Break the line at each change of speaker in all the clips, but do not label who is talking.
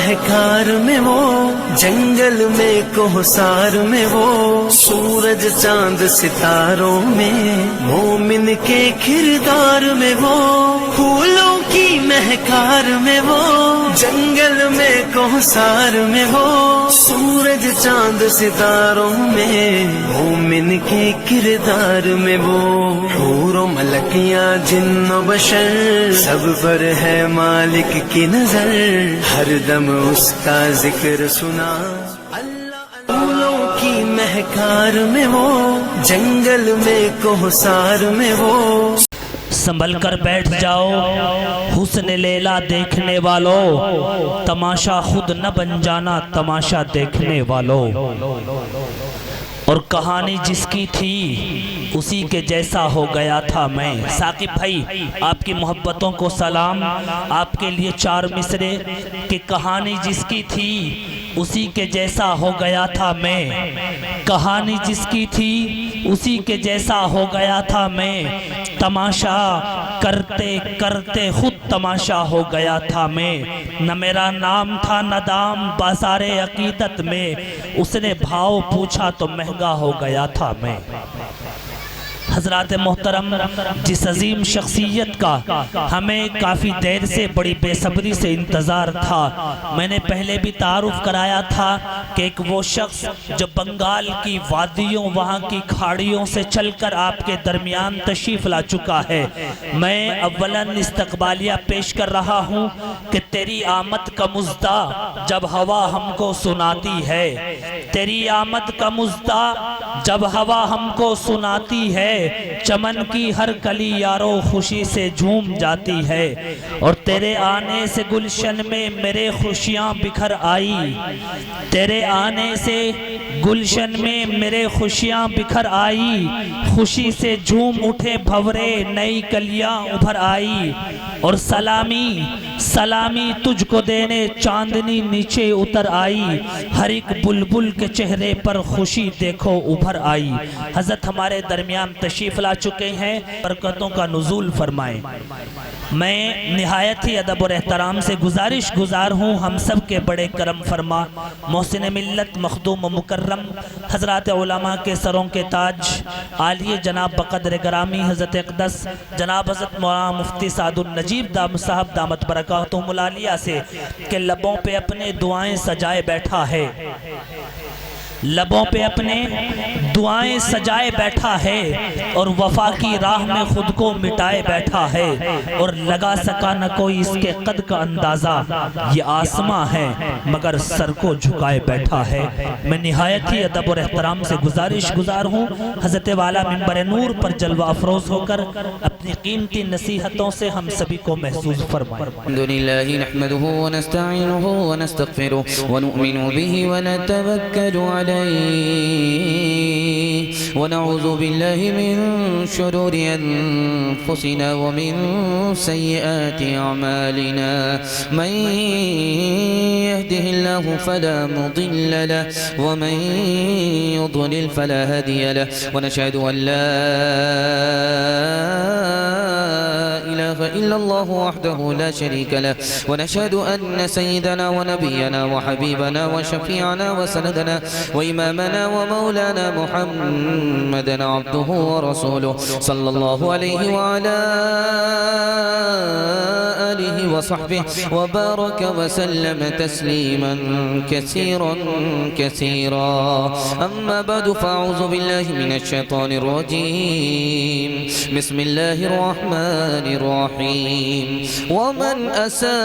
مہکار میں وہ، جنگل میں کوہسار میں وہ، سورج چاند ستاروں میں، مومن کے کردار میں وہ، پھولوں کی مہکار میں وہ، جنگل میں کوہسار میں وہ، سورج چاند ستاروں میں، مومن کے کردار میں وہ، حور و ملکیاں جن و بشر سب پر ہے مالک کی نظر، ہر دم اس کا ذکر سنا، پھولوں کی مہکار میں وہ، جنگل میں کوہسار میں وہ۔
سنبھل کر بیٹھ جاؤ حسن لیلا دیکھنے والو، تماشا خود نہ بن جانا تماشا دیکھنے والو، اور کہانی جس کی تھی اسی کے جیسا ہو گیا تھا میں۔ ثاقب بھائی آپ کی محبتوں کو سلام، آپ کے لیے 4 مصرے کہ کہانی جس کی تھی اسی کے جیسا ہو گیا تھا میں، کہانی جس کی تھی اسی کے جیسا ہو گیا تھا میں، تماشا کرتے کرتے خود تماشا ہو گیا تھا میں، نہ میرا نام تھا ندام بازار عقیدت میں، اس نے بھاؤ پوچھا تو مہنگا ہو گیا تھا میں۔ حضرات محترم، جس عظیم شخصیت کا ہمیں کافی دیر سے بڑی بے صبری سے انتظار تھا، میں نے پہلے بھی تعارف کرایا تھا کہ ایک وہ شخص جو بنگال کی وادیوں وہاں کی کھاڑیوں سے چل کر آپ کے درمیان تشریف لا چکا ہے۔ میں اولاً استقبالیہ پیش کر رہا ہوں کہ تیری آمد کا مژدہ جب ہوا ہم کو سناتی ہے، تیری آمد کا مژدہ جب ہوا ہم کو سناتی ہے، چمن کی ہر کلی یارو خوشی سے جھوم جاتی ہے، اور تیرے آنے سے گلشن میں میرے خوشیاں بکھر آئی، تیرے آنے سے گلشن میں میرے خوشیاں بکھر آئی، خوشی سے جھوم اٹھے بھورے نئی کلیاں ابھر آئی، اور سلامی سلامی تجھ کو دینے چاندنی نیچے اتر آئی، ہر ایک بلبل کے چہرے پر خوشی دیکھو ابھر آئی۔ حضرت ہمارے درمیان تشریف لا چکے ہیں، برکتوں کا نزول فرمائیں۔ میں نہایت ہی ادب اور احترام سے گزارش گزار ہوں ہم سب کے بڑے کرم فرما محسن ملت مخدوم و مکرم حضرات علماء کے سروں کے تاج عالیہ جناب بقدر گرامی حضرت اقدس جناب حضرت مولانا مفتی سعد النجیب صاحب دامت برکاتہم العالیہ سے کہ لبوں پہ اپنے دعائیں سجائے بیٹھا ہے، لبوں پہ اپنے دعائیں سجائے بیٹھا ہے، اور وفا کی راہ میں خود کو مٹائے بیٹھا ہے، اور لگا سکا نہ کوئی اس کے قد کا اندازہ، یہ آسماں ہے مگر سر کو جھکائے بیٹھا ہے۔ میں نہایت ہی ادب اور احترام سے گزارش گزار ہوں حضرت والا منبر نور پر جلوہ افروز ہو کر اپنی قیمتی نصیحتوں سے ہم سبھی کو محسوس فرمائیں۔
الحمدللہ نحمده ونستعینه ونستغفره ونؤمن به ونتوکل علیہ ونعوذ بالله من شرور أنفسنا ومن سيئات أعمالنا من يهده الله فلا مضل له ومن يضلل فلا هادي له ونشهد أن لا إله إلا الله وحده لا شريك له ونشهد أن سيدنا ونبينا وحبيبنا وشفيعنا وسندنا وإمامنا ومولانا محمدا عبده ورسوله صلى الله عليه وعلى آله وصحبه وبارك وسلم تسليما كثيرا كثيرا أما بعد فأعوذ بالله من الشيطان الرجيم بسم الله الرحمن الرحيم ومن أساء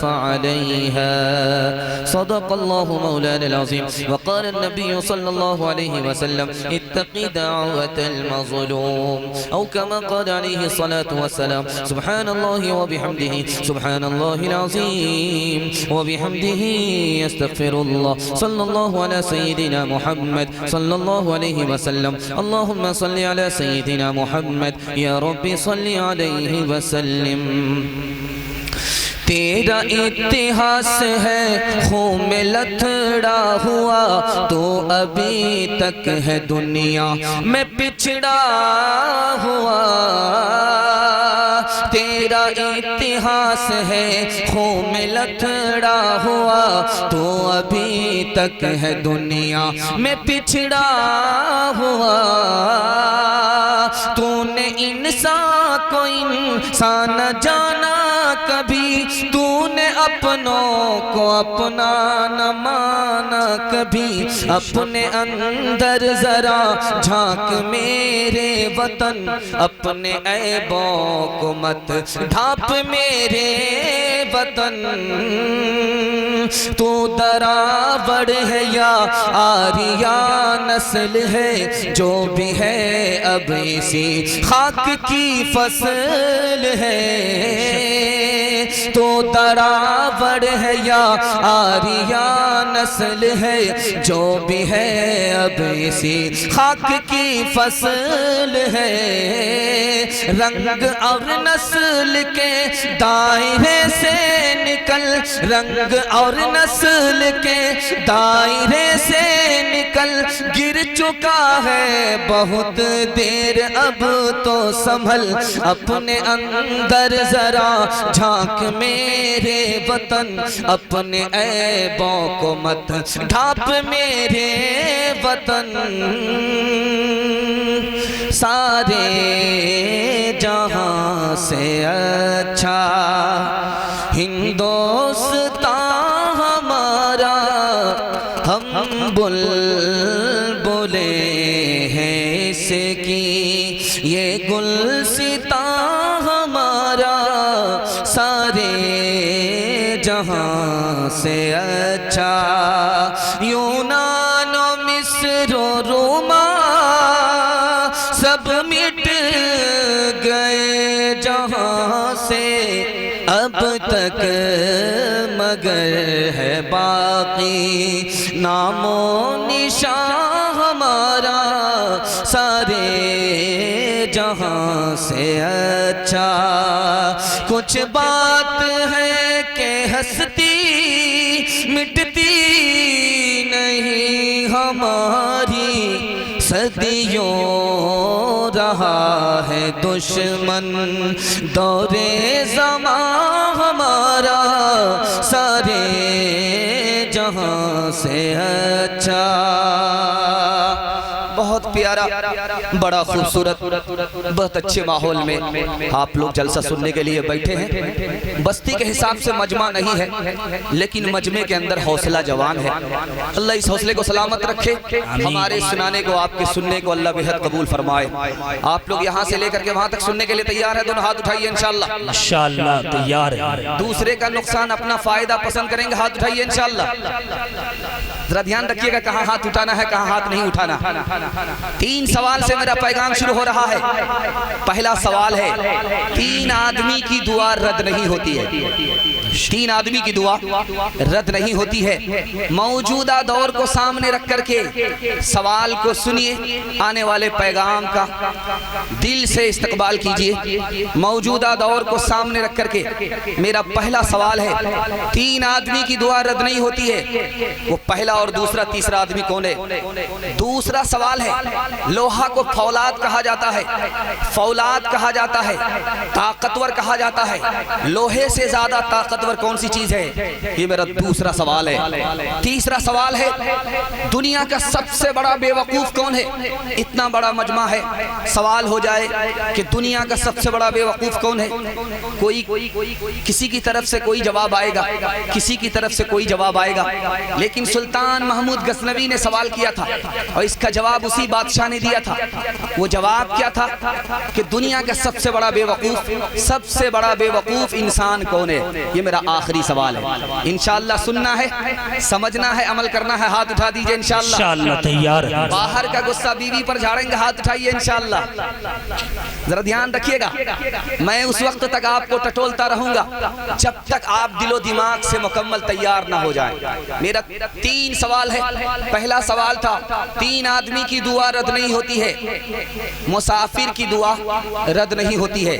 فعليها صدق الله مولانا العظيم وقال النبي صلى الله عليه وسلم اتق دعوة المظلوم أو كما قال عليه الصلاة والسلام سبحان الله وبحمده سبحان الله العظيم وبحمده يستغفر الله صلى الله على سيدنا محمد صلى الله عليه وسلم اللهم صل على سيدنا محمد يا رب صل عليه وسلم تیرا اتہاس ہے خون میں لتھڑا ہوا، تو ابھی تک ہے دنیا میں پچھڑا ہوا۔ تیرا اتہاس ہے خون میں لتھڑا ہوا، تو ابھی تک ہے دنیا میں پچھڑا ہوا۔ تو نے انسان کو انسان نہ جانا کبھی، تو نے اپنوں کو اپنا نہ مانا کبھی۔ اپنے اندر ذرا جھانک میرے وطن، اپنے عیبوں کو مت ڈھانپ میرے وطن۔ تو دراوڑ ہے یا آریہ نسل ہے، جو بھی ہے اب اسی خاک کی فصل ہے۔ تو دراوڑ ہے یا آریہ نسل ہے، جو بھی ہے اب اسی خاک کی فصل ہے۔ رنگ اور نسل کے دائرے سے نکل، رنگ اور نسل کے دائرے سے نکل، گر چکا ہے بہت دیر اب تو سنبھل۔ اپنے اندر ذرا جھانک میرے وطن، اپنے عیبوں کو مت ڈھانپ میرے وطن۔ سارے جہاں سے اچھا ہندوستان ہمارا، ہم بلبلیں ہیں اس کی یہ گلستان ہمارا۔ سارے جہاں سے اچھا یونان و مصر و روما، سب مٹ گئے جہاں سے اب تک، مگر ہے باقی نام و نشان ہمارا۔ سارے جہاں سے اچھا کچھ بات ہے کہ ہستی مٹتی نہیں ہماری، صدیوں رہا ہے دشمن دور زمان ہمارا۔ سارے جہاں سے اچھا۔ بہت پیارا، بڑا خوبصورت، بہت اچھے ماحول میں آپ لوگ جلسہ سننے کے لیے بیٹھے ہیں۔ بستی کے حساب سے مجمع نہیں ہے، لیکن مجمع کے اندر حوصلہ جوان ہے۔ اللہ اس حوصلے کو سلامت رکھے، ہمارے سنانے کو، آپ کے سننے کو اللہ بہت قبول فرمائے۔ آپ لوگ یہاں سے لے کر کے وہاں تک سننے کے لیے تیار ہے؟ دونوں ہاتھ اٹھائیے انشاءاللہ۔
انشاءاللہ تیار ہے۔
دوسرے کا نقصان اپنا فائدہ پسند کریں گے؟ ہاتھ اٹھائیے انشاءاللہ۔ ذرا دھیان رکھیے گا کہاں ہاتھ اٹھانا ہے، کہاں ہاتھ نہیں اٹھانا۔ 3 سوال سے میرا پیغام شروع ہو رہا ہے۔ پہلا سوال ہے، 3 آدمی کی دعا رد نہیں ہوتی ہے۔ 3 آدمی کی دعا رد نہیں ہوتی ہے۔ موجودہ دور کو سامنے رکھ کر کے سوال کو سنیے، آنے والے پیغام کا دل سے استقبال کیجئے۔ موجودہ دور کو سامنے رکھ کر کے میرا پہلا سوال ہے، 3 آدمی کی دعا رد نہیں ہوتی ہے، وہ پہلا اور دوسرا تیسرا آدمی کون ہے؟ دوسرا سوال ہے، لوہا کو فولاد کہا جاتا ہے، فولاد کہا جاتا ہے، طاقتور کہا جاتا ہے، لوہے سے زیادہ طاقتور کون سی چیز ہے؟ یہ میرا دوسرا سوال ہے۔ تیسرا سوال ہے، دنیا کا سب سے بڑا بے وقوف کون ہے؟ اتنا بڑا مجمع ہے، سوال ہو جائے کہ دنیا کا سب سے بڑا بے وقوف کون ہے؟ کوئی کسی کی طرف سے کوئی جواب آئے گا، کسی کی طرف سے کوئی جواب آئے گا، لیکن سلطان محمود غزنوی نے سوال کیا تھا اور اس کا جواب اسی بادشاہ نے دیا تھا۔ وہ جواب کیا تھا کہ دنیا کا سب سے بڑا بے وقوف، سب سے بڑا بے وقوف انسان کون ہے؟ یہ میرا آخری سوال ہے۔ انشاءاللہ سننا ہے، سمجھنا ہے، عمل کرنا ہے۔ ہاتھ اٹھا دیجئے انشاءاللہ۔
انشاءاللہ تیار ہے۔
باہر کا غصہ بیوی پر جھاڑیں گے، ہاتھ اٹھائیے انشاءاللہ۔ ذرا دھیان رکھیے گا، میں اس وقت تک آپ کو ٹٹولتا رہوں گا جب تک آپ دل و دماغ سے مکمل تیار نہ ہو جائیں۔ میرا 3 سوال ہے۔ پہلا سوال تھا، 3 آدمی کی دعا
رد نہیں ہوتی ہے، مسافر کی دعا رد نہیں ہوتی ہے،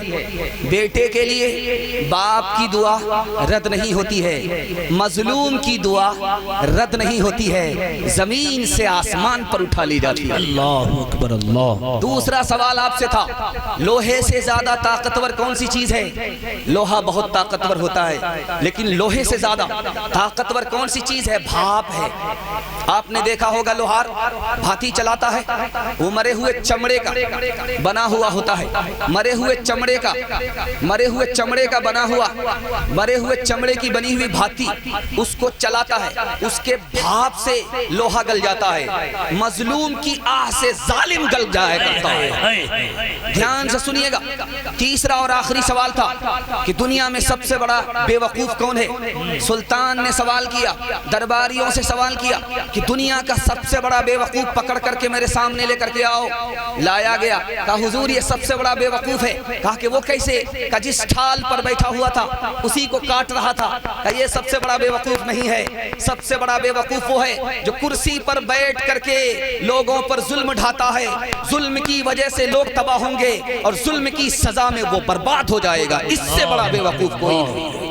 بیٹے کے لیے باپ کی دعا رد نہیں ہوتی ہے، مظلوم کی دعا رد نہیں ہوتی ہے، زمین سے آسمان پر اٹھا لی جاتی ہے۔
اللہ اکبر اللہ۔
دوسرا سوال آپ سے تھا، لوہے سے زیادہ طاقتور کون سی چیز ہے؟ لوہا بہت طاقتور ہوتا ہے، لیکن لوہے سے زیادہ طاقتور کون سی چیز ہے؟ بھاپ ہے۔ آپ نے دیکھا ہوگا لوہار بھاتی چلاتا ہے، وہ مرے ہوئے چمڑے کا بنا ہوا ہوتا ہے، مرے ہوئے چمڑے کا بنا ہوا، مرے ہوئے چمڑے کی بنی ہوئی بھاتی اس کو چلاتا ہے، اس کے بھاپ سے لوہا گل جاتا ہے، مظلوم کی آہ سے ظالم گل جایا کرتا ہے۔ دھیان سے سنیے گا، تیسرا اور آخری سوال تھا کہ دنیا میں سب سے بڑا بے وقوف کون ہے؟ سلطان نے سوال کیا، درباریوں سے سوال کیا کہ دنیا کا سب سے بڑا بے وقوف پکڑ کر کے میرے سامنے لے کر کے آؤ۔ لایا گیا، کہا حضور یہ سب سے بڑا بے وقوف ہے۔ کہا کہ وہ کیسے؟ کہا جس ٹھال پر بیٹھا ہوا تھا اسی کو کاٹ رہا تھا۔ کہا یہ سب سے بڑا بے وقوف نہیں ہے، سب سے بڑا بے وقوف وہ ہے جو کرسی پر بیٹھ کر کے لوگوں پر ظلم ڈھاتا ہے، ظلم کی وجہ سے لوگ تباہ ہوں گے اور ظلم کی سزا میں وہ برباد ہو جائے گا۔ اس سے بڑا بے وقوف کوئی نہیں۔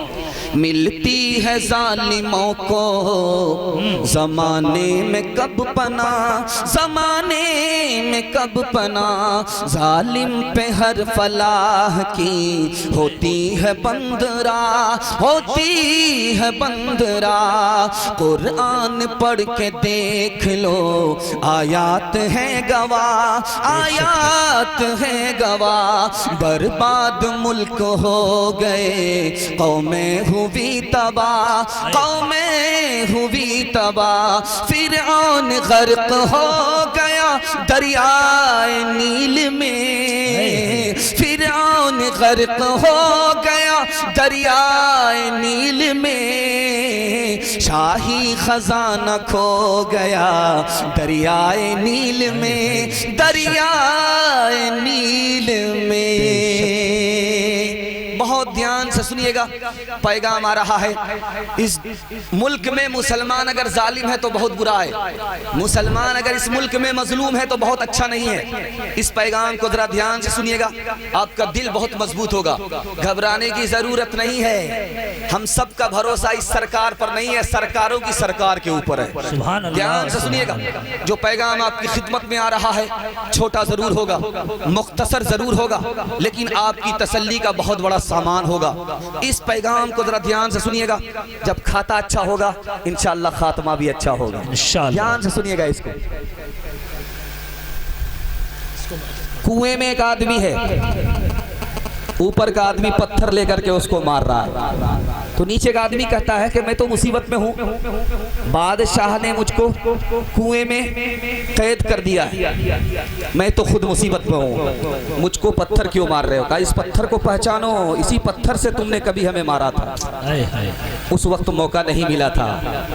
ملتی ہے ظالموں کو زمانے میں کب پناہ، زمانے میں کب پناہ، ظالم پہ ہر فلاح کی ہوتی ہے بند راہ، ہوتی ہے بند راہ۔ قرآن پڑھ کے دیکھ لو، آیات ہیں گواہ، آیات ہیں گواہ۔ برباد ملک ہو گئے، قومیں ہوئی تباہ، قومیں ہوئی تباہ۔ فرعون غرق ہو گیا دریائے نیل میں، فرعون غرق ہو گیا دریائے نیل میں، شاہی خزانہ کھو گیا دریائے نیل میں، دریائے نیل میں۔ بہت دھیان سے سنیے گا، پیغام آ رہا ہے، اس ملک میں مسلمان اگر ظالم ہے تو بہت برا ہے، مسلمان اگر اس ملک میں مظلوم ہے تو بہت اچھا نہیں ہے۔ اس پیغام کو ذرا دھیان سے سنیے گا، آپ کا دل بہت مضبوط ہوگا، گھبرانے کی ضرورت نہیں ہے۔ ہم سب کا بھروسہ اس سرکار پر نہیں ہے، سرکاروں کی سرکار کے اوپر ہے۔
سبحان اللہ۔
دھیان سے سنیے گا، جو پیغام آپ کی خدمت میں آ رہا ہے چھوٹا ضرور ہوگا، مختصر ضرور ہوگا، لیکن آپ کی تسلی کا بہت بڑا سامان ہوگا۔ اس پیغام کو ذرا دھیان سے سنیے گا، جب کھاتا اچھا ہوگا انشاءاللہ خاتمہ بھی اچھا ہوگا۔ دھیان سے سنیے گا اس کو۔ کنویں میں ایک آدمی ہے، اوپر کا آدمی پتھر لے کر کے اس کو مار رہا ہے، تو نیچے کا آدمی کہتا ہے کہ میں تو مصیبت میں ہوں، بادشاہ نے مجھ کو کنویں میں قید کر دیا ہے، میں تو خود مصیبت میں ہوں، مجھ کو پتھر کیوں مار رہے ہو؟ کہا اس پتھر کو پہچانو، اسی پتھر سے تم نے کبھی ہمیں مارا تھا، اس وقت موقع نہیں ملا تھا،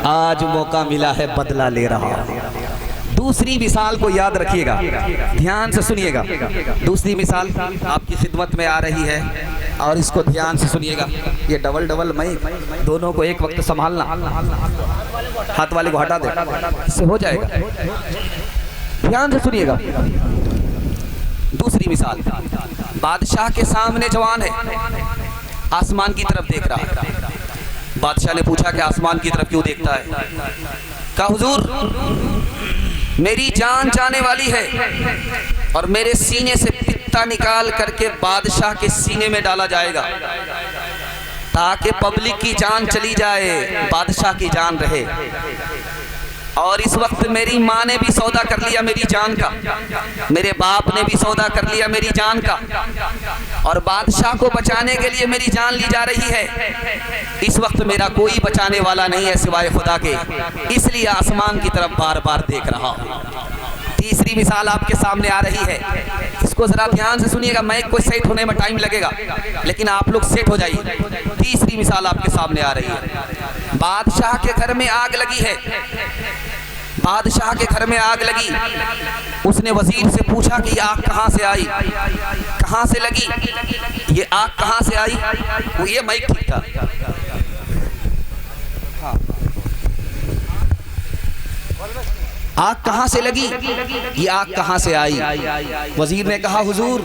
آج موقع ملا ہے، بدلہ لے رہا ہوں۔ دوسری مثال کو یاد رکھیے گا، دھیان سے سنیے گا، دوسری مثال آپ کی خدمت میں آ رہی ہے اور اس کو دھیان سے سنیے گا۔ یہ ڈبل مائک دونوں کو ایک وقت سنبھالنا، ہاتھ والے کو ہٹا دے، اس سے ہو جائے گا۔ دھیان سے سنیے گا، دوسری مثال، بادشاہ کے سامنے جوان ہے، آسمان کی طرف دیکھ رہا ہے۔ بادشاہ نے پوچھا کہ آسمان کی طرف کیوں دیکھتا ہے؟ کہا حضور میری جان جانے والی ہے اور میرے سینے سے پتا نکال کر کے بادشاہ کے سینے میں ڈالا جائے گا تاکہ پبلک کی جان چلی جائے، بادشاہ کی جان رہے۔ اور اس وقت میری ماں نے بھی سودا کر لیا میری جان کا، میرے باپ نے بھی سودا کر لیا میری جان کا، اور بادشاہ کو بچانے کے لیے میری جان لی جا رہی ہے۔ اس وقت میرا کوئی بچانے والا نہیں ہے سوائے خدا کے، اس لیے آسمان کی طرف بار بار دیکھ رہا ہوں۔ تیسری مثال آپ کے سامنے آ رہی ہے، اس کو ذرا دھیان سے سنیے گا، مائک کو سیٹ ہونے میں ٹائم لگے گا لیکن آپ لوگ سیٹ ہو جائیے۔ تیسری مثال آپ کے سامنے آ رہی ہے، بادشاہ کے گھر میں آگ لگی ہے، بادشاہ کے گھر میں آگ لگی، اس نے وزیر سے پوچھا کہ یہ آگ کہاں سے آئی، کہاں سے لگی، یہ آگ کہاں سے آئی؟ وہ یہ مائک ٹھیک تھا۔ آگ کہاں سے لگی؟ یہ آگ کہاں سے آئی؟ وزیر نے کہا حضور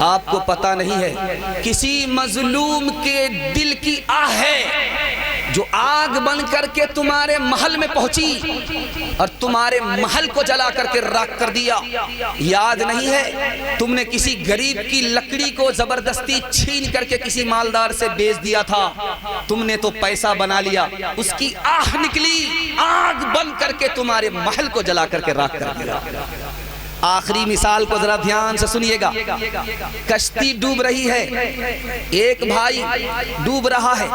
آپ کو پتہ نہیں ہے، کسی مظلوم کے دل کی آہ ہے جو آگ بن کر کے تمہارے محل میں پہنچی اور تمہارے محل کو جلا کر کے راکھ کر دیا۔ یاد نہیں ہے تم نے کسی غریب کی لکڑی کو زبردستی چھین کر کے کسی مالدار سے بیچ دیا تھا، تم نے تو پیسہ بنا لیا، اس کی آہ نکلی، آگ بن کر کے تمہارے محل کو جلا کر کے راکھ کر دیا۔ آخری مثال کو ذرا دھیان سے سنیے گا۔ کشتی ڈوب رہی ہے، ایک بھائی ڈوب رہا ہے،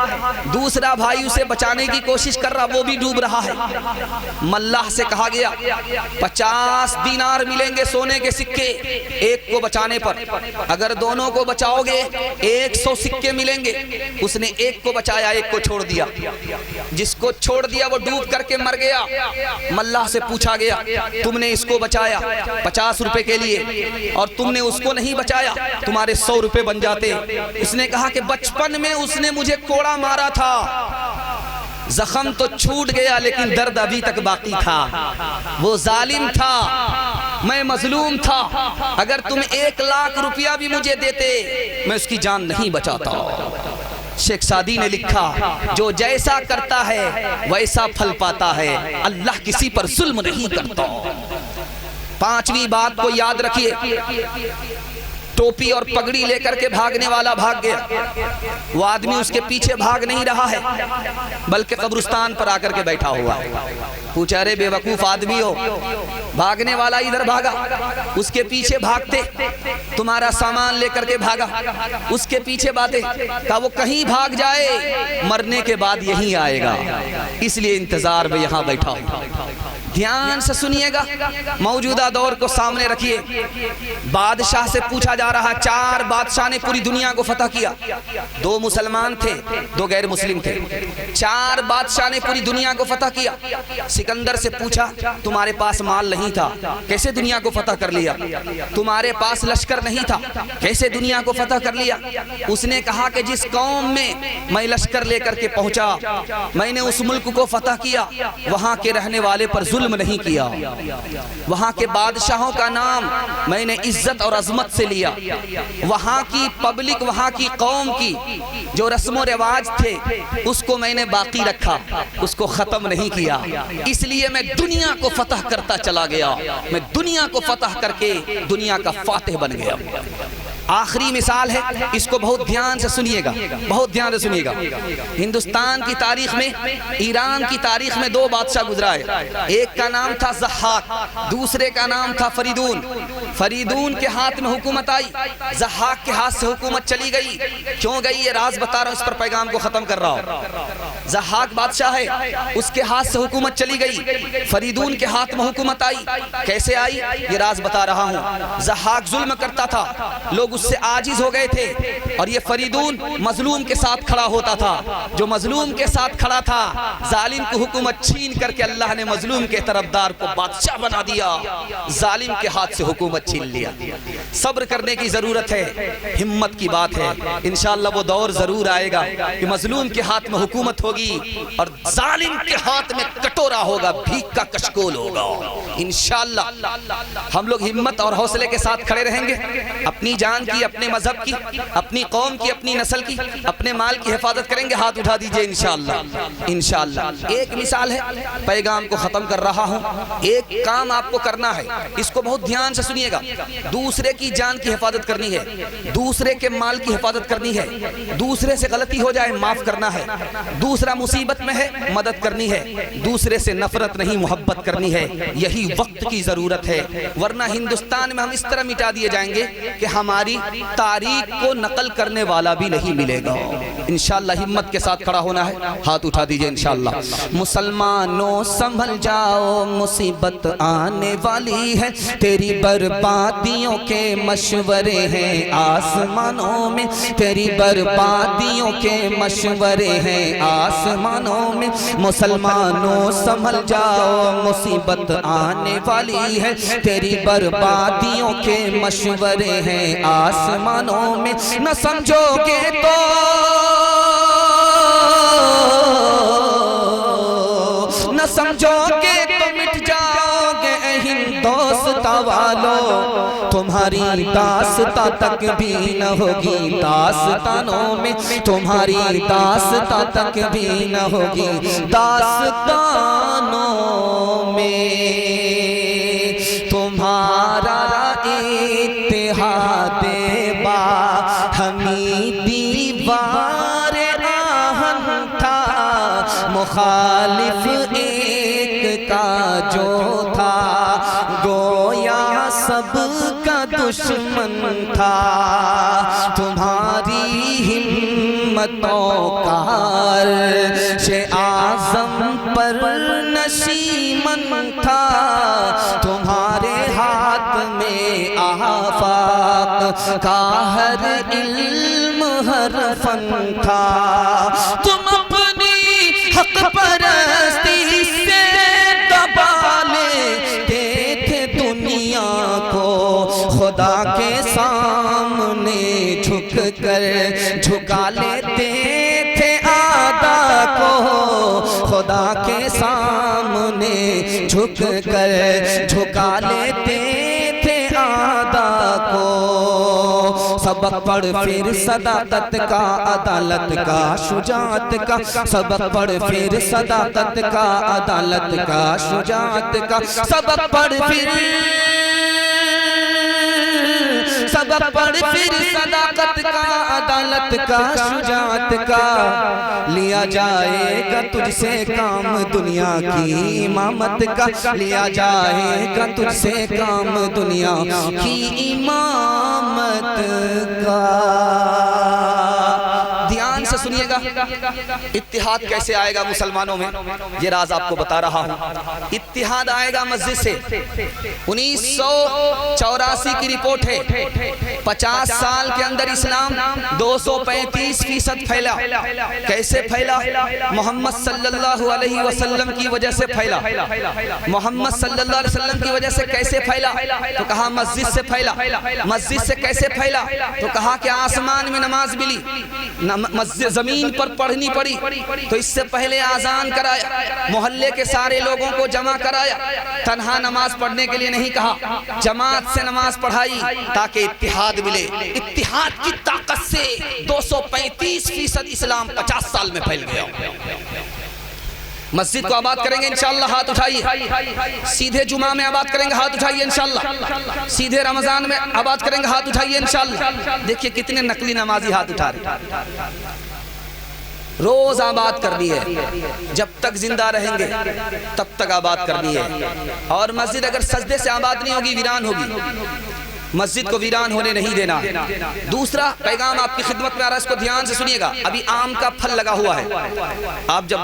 دوسرا بھائی اسے بچانے کی کوشش کر رہا، وہ بھی ڈوب رہا ہے۔ ملاح سے کہا گیا 50 دینار ملیں گے سونے کے سکے ایک کو بچانے پر، اگر دونوں کو بچاؤ گے 100 سکے ملیں گے۔ اس نے ایک کو بچایا، ایک کو چھوڑ دیا، جس کو چھوڑ دیا وہ ڈوب کر کے مر گیا۔ ملاح سے پوچھا گیا تم نے اس کو بچایا 50 روپے کے لیے اور تم نے اس کو نہیں بچایا، تمہارے 100 روپے بن جاتے۔ اس نے کہا کہ بچپن میں اس نے مجھے کوڑا مارا تھا، زخم تو چھوٹ گیا لیکن درد ابھی تک باقی تھا، وہ ظالم تھا، میں مظلوم تھا، اگر تم 1 لاکھ روپیہ بھی مجھے دیتے میں اس کی جان نہیں بچاتا۔ شیخ سعدی نے لکھا جو جیسا کرتا ہے ویسا پھل پاتا ہے، اللہ کسی پر ظلم نہیں کرتا۔ 5ویں بات کو یاد رکھیے، ٹوپی اور پگڑی لے کر کے بھاگنے والا بھاگ گیا، وہ آدمی اس کے پیچھے بھاگ نہیں رہا ہے بلکہ قبرستان پر آ کر کے بیٹھا ہوا ہے۔ پوچھا رے بے وقوف آدمی ہو، بھاگنے والا ادھر بھاگا، اس کے پیچھے بھاگتے، تمہارا سامان لے کر کے بھاگا، اس کے پیچھے باتیں، کہا وہ کہیں بھاگ جائے مرنے کے بعد یہیں آئے گا، اس لیے انتظار میں یہاں بیٹھا ہوں۔ دھیان سے سنیے گا، موجودہ دور کو سامنے رکھیے۔ بادشاہ سے پوچھا جا رہا، 4 بادشاہ نے پوری دنیا کو فتح کیا، 2 مسلمان تھے 2 غیر مسلم تھے، 4 بادشاہ نے پوری دنیا کو فتح کیا۔ سکندر سے پوچھا تمہارے پاس مال نہیں تھا کیسے دنیا کو فتح کر لیا، تمہارے پاس لشکر نہیں تھا کیسے دنیا کو فتح کر لیا۔ اس نے کہا کہ جس قوم میں میں لشکر لے کر کے پہنچا میں نے اس ملک کو فتح کیا، وہاں کے رہنے والے پر ظلم نہیں کیا، وہاں کے بادشاہوں کا نام میں نے عزت اور عظمت سے لیا، وہاں کی پبلک، وہاں کی قوم کی جو رسم و رواج تھے اس کو میں نے باقی رکھا، اس کو ختم نہیں کیا، اس لیے میں دنیا کو فتح کرتا چلا گیا، میں دنیا کو فتح کر کے دنیا کا فاتح بن گیا۔ آخری مثال ہے، اس کو بہت دھیان سے سنیے گا، بہت دھیان سے سنیے گا۔ ہندوستان کی تاریخ میں، ایران کی تاریخ میں 2 بادشاہ گزرا ہے، ایک کا نام تھا ضحاک، دوسرے کا نام تھا فریدون۔ فریدون کے ہاتھ میں حکومت آئی، ضحاک کے ہاتھ سے حکومت چلی گئی۔ کیوں گئی یہ راز بتا رہا ہوں، اس پر پیغام کو ختم کر رہا ہوں۔ ضحاک بادشاہ ہے، اس کے ہاتھ سے حکومت چلی گئی، فریدون کے ہاتھ میں حکومت آئی۔ کیسے آئی یہ راز بتا رہا ہوں۔ ضحاک ظلم کرتا تھا، لوگ اس سے عاجز ہو گئے تھے، اور یہ فریدون مظلوم کے ساتھ کھڑا ہوتا تھا، جو مظلوم کے ساتھ کھڑا تھا ظالم کو حکومت چھین کر کے اللہ نے مظلوم کے طرفدار کو بادشاہ بنا دیا، ظالم کے ہاتھ سے حکومت چھین لیا۔ صبر کرنے کی ضرورت ہے، ہمت کی بات ہے، انشاءاللہ وہ دور ضرور آئے گا کہ مظلوم کے ہاتھ میں حکومت ہوگی اور ظالم کے ہاتھ میں کٹورا ہوگا، بھیک کا کشکول ہوگا۔ انشاءاللہ ہم لوگ ہمت اور حوصلے کے ساتھ کھڑے رہیں گے، اپنی جان کی، اپنے مذہب کی، اپنی قوم کی، اپنی نسل کی، اپنے مال کی حفاظت کریں گے۔ ہاتھ اٹھا دیجئے انشاءاللہ، انشاءاللہ۔ ایک مثال ہے، پیغام کو ختم کر رہا ہوں، ایک کام آپ کو کرنا ہے، اس کو بہت دھیان سے سنیے گا۔ دوسرے کی جان کی حفاظت کرنی ہے، دوسرے کے مال کی حفاظت کرنی ہے، دوسرے سے غلطی ہو جائے معاف کرنا ہے، دوسرا مصیبت میں ہے مدد کرنی ہے، دوسرے سے نفرت نہیں محبت کرنی ہے، یہی وقت کی ضرورت ہے، ورنہ ہندوستان میں ہم اس طرح مٹا دیے جائیں گے کہ ہماری تاریخ کو نقل کرنے والا بھی نہیں ملے گا۔ انشاءاللہ ہمت کے ساتھ کھڑا ہونا ہے، ہاتھ اٹھا دیجئے انشاءاللہ۔ مسلمانوں سنبھل جاؤ، مصیبت آنے والی ہے، تیری بربادیوں کے مشورے ہیں آسمانوں میں، تیری بربادیوں کے مشورے ہیں آسمانوں میں، مسلمانوں سنبھل جاؤ، مصیبت آنے والی ہے، تیری بربادیوں کے مشورے ہیں آسمانوں میں، نہ سمجھو گے تو نہ سمجھو گے تو مٹ جاؤ گے
ہندوستاں والو تمہاری داستاں تک بھی نہ ہوگی، داستانوں میں تمہاری داستاں تک بھی نہ ہوگی، داستانوں میں تمہارا اتحاد باہمی دیوار آہن تھا، مخالف ایک کا جو تھا گویا سب کا دشمن تھا، تمہاری ہمتوں کا عرش اعظم پر نشیمن تھا، تمہارے ہاتھ میں آفاق کا ہر علم ہر فن تھا، تم اپنی حق پرستی سے دبا لیتے تھے دنیا کو، خدا کے سامنے جھک کر جھکا لیتے تھے آدھا کو، خدا کے سامنے جھک کر جھکا لیتے تھے آدھا کو، سبق پڑھ پھر صداقت کا، عدالت کا، شجاعت کا، سبق پڑھ پھر صداقت کا، عدالت کا، شجاعت کا، سبق پڑھ پھر سبق پڑھ پھر صداقت کا، عدالت کا، شجاعت کا، لیا جائے گا تجھ سے کام دنیا کی امامت کا، لیا جائے گا تجھ سے کام دنیا کی امامت کا۔ دھیان سے سنیے گا اتحاد کیسے آئے گا مسلمانوں میں، یہ راز آپ کو بتا رہا ہوں۔ اتحاد آئے گا مسجد سے۔ 1984 کی رپورٹ ہے، 50 سال کے اندر اسلام 235% پھیلا۔ کیسے پھیلا؟ محمد صلی اللہ علیہ وسلم کی وجہ سے پھیلا۔ محمد صلی اللہ علیہ وسلم کی وجہ سے کیسے پھیلا؟ تو کہا مسجد سے پھیلا۔ مسجد سے کیسے پھیلا؟ تو کہا کہ آسمان میں نماز ملی، مسجد زمین پر پڑھنی پڑی، تو اس سے پہلے آذان کرایا، محلے کے سارے لوگوں کو جمع کرایا، تنہا نماز پڑھنے کے لیے نہیں کہا، جماعت سے نماز پڑھائی تاکہ اتحاد ملے۔ اتحاد کی طاقت سے 235% اسلام 50 سال میں پھیل گیا۔ مسجد کو آباد کریں گے انشاءاللہ، ہاتھ اٹھائیے۔ سیدھے جمعہ میں آباد کریں گے، ہاتھ اٹھائیے انشاءاللہ۔ سیدھے رمضان میں آباد کریں گے، ہاتھ اٹھائیے انشاءاللہ۔ دیکھیے کتنے نقلی نمازی ہاتھ اٹھا رہے۔ روز آباد کرنی ہے، جب تک زندہ رہیں گے تب تک آباد کرنی ہے۔ اور مسجد اگر سجدے سے آباد نہیں ہوگی، ویران ہوگی، مسجد کو ویران ہونے نہیں دینا۔ دوسرا پیغام آپ کی خدمت میں آ رہا ہے، اس کو دھیان سے سنیے گا۔ ابھی آم کا پھل لگا ہوا ہے، آپ جب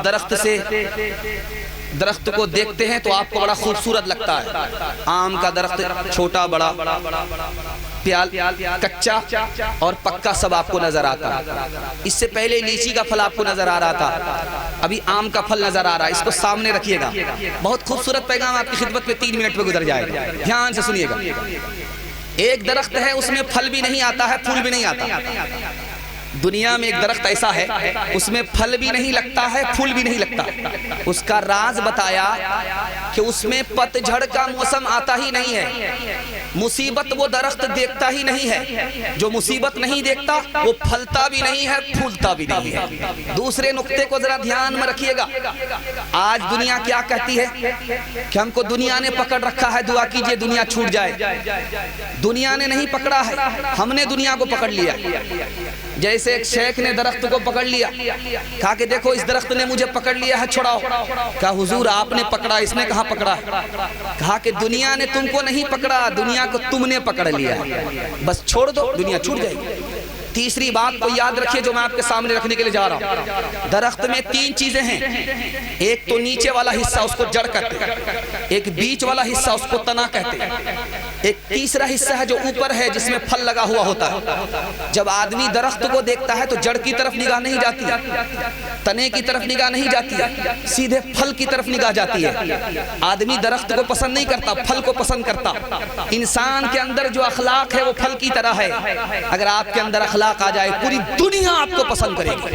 درخت کو دیکھتے ہیں تو آپ کو بڑا خوبصورت لگتا ہے۔ آم کا درخت چھوٹا بڑا، کچا اور پکا سب آپ کو نظر آتا ہے۔ اس سے پہلے لیچی کا پھل آپ کو نظر آ رہا تھا، ابھی آم کا پھل نظر آ رہا ہے۔ اس کو سامنے رکھیے گا، بہت خوبصورت پیغام آپ کی خدمت میں 3 منٹ میں گزر جائے گا، دھیان سے سنیے گا۔ ایک درخت ہے، اس میں پھل بھی نہیں آتا ہے، پھول بھی نہیں آتا۔ دنیا میں ایک درخت ایسا ہے، اس میں پھل بھی نہیں لگتا ہے، پھول بھی نہیں لگتا۔ اس کا راز بتایا کہ اس میں پت جھڑ کا موسم آتا ہی نہیں ہے، مصیبت وہ درخت دیکھتا ہی نہیں ہے، جو مصیبت نہیں دیکھتا وہ پھلتا بھی نہیں ہے، پھولتا بھی نہیں ہے۔ دوسرے نقطے کو ذرا دھیان میں رکھیے گا۔ آج دنیا کیا کہتی ہے کہ ہم کو دنیا نے پکڑ رکھا ہے، دعا کیجئے دنیا چھوٹ جائے۔ دنیا نے نہیں پکڑا ہے، ہم نے دنیا کو پکڑ لیا۔ جیسے ایک شیخ نے درخت کو پکڑ لیا، کہا کہ دیکھو اس درخت نے مجھے پکڑ لیا ہے، چھڑاؤ۔ کہا حضور آپ نے پکڑا، اس نے کہاں پکڑا؟ کہا کہ دنیا نے تم کو نہیں پکڑا، دنیا کو تم نے پکڑ لیا، بس چھوڑ دو، دنیا چھوٹ جائے گی۔ تیسری بات کو یاد رکھیے جو میں آپ کے سامنے رکھنے کے لیے جا رہا ہوں۔ درخت میں 3 چیزیں ہیں، ایک تو نیچے والا حصہ، اس کو جڑ کہتے ہیں، ایک بیچ والا حصہ، اس کو تنا کہتے ہیں، ایک تیسرا حصہ ہے جو اوپر ہے جس میں پھل لگا ہوا ہوتا ہے۔ جب آدمی درخت کو دیکھتا ہے تو جڑ کی طرف نگاہ نہیں جاتی ہے، تنے کی طرف نگاہ نہیں جاتی ہے، سیدھے پھل کی طرف نگاہ جاتی ہے۔ آدمی درخت کو پسند نہیں کرتا، پھل کو پسند کرتا۔ انسان کے اندر جو اخلاق ہے وہ پھل کی طرح ہے، اگر آپ کے اندر اخلاق آ جائے پوری دنیا آپ کو پسند کرے گی۔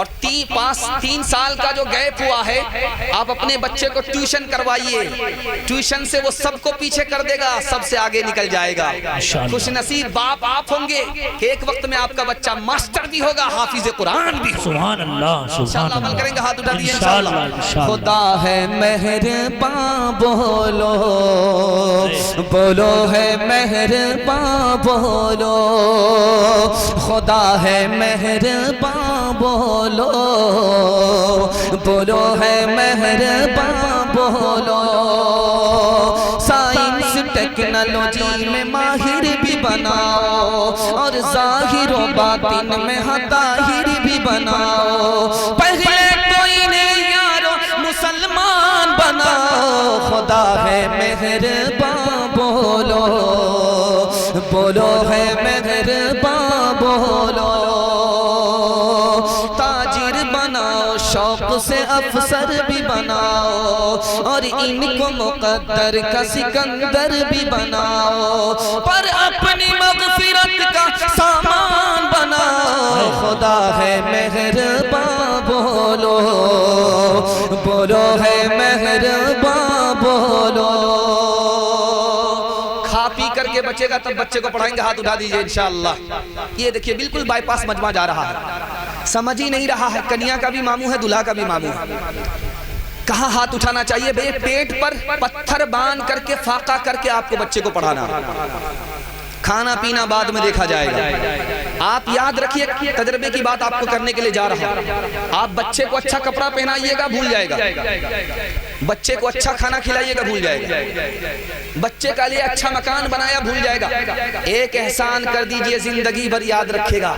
اور 3 سال کا جو گیپ ہوا ہے آپ اپنے بچے کو ٹیوشن کروائیے، ٹیوشن سے وہ سب کو پیچھے کر دے گا، سب سے آگے نکل جائے گا۔ خوش نصیب باپ آپ ہوں گے کہ ایک وقت میں آپ کا بچہ ماسٹر بھی ہوگا، حافظ قرآن بھی ہوگا۔
سبحان اللہ،
انشاءاللہ عمل کریں گے، ہاتھ اٹھا دیجئے انشاءاللہ۔
خدا ہے مہرباں بولو، بولو ہے مہرباں بولو، خدا ہے مہرباں بولو، بولو ہے مہرباں بولو، سائنس ٹیکنالوجی میں ماہر بھی بناؤ اور ظاہر و باطن میں طاہر بھی بناؤ، پہلے تو انہیں یارو مسلمان بناؤ، خدا ہے مہرباں بولو، بولو ہے مہرباں بولو، تاجر بناؤ شوق سے افسر بھی بناؤ اور ان کو مقدر کا سکندر بھی بناؤ، پر اپنی مغفرت کا سامان بناؤ، خدا ہے مہرباں بولو، بولو ہے مہرباں بولو۔
کھا پی کر کے بچے گا تب بچے کو پڑھائیں گے، ہاتھ اٹھا دیجئے انشاءاللہ۔ یہ دیکھیے بالکل بائی پاس مجمع جا رہا ہے، سمجھ ہی نہیں رہا ہے، کنیا کا بھی ماموں ہے، دلہا کا بھی ماموں ہے۔ کہاں ہاتھ اٹھانا چاہیے بھئی؟ پیٹ پر پتھر باندھ کر کے فاقہ کر کے آپ کو بچے کو پڑھانا، کھانا پینا بعد میں دیکھا جائے گا۔ آپ یاد رکھیے، تجربے کی بات آپ کو کرنے کے لیے جا رہا ہوں، آپ بچے کو اچھا کپڑا پہنائیے گا بھول جائے گا، بچے کو اچھا کھانا کھلائیے گا بھول جائے گا، بچے کا لیے اچھا مکان بنایا بھول جائے گا۔ ایک احسان کر دیجئے زندگی بھر یاد رکھے گا،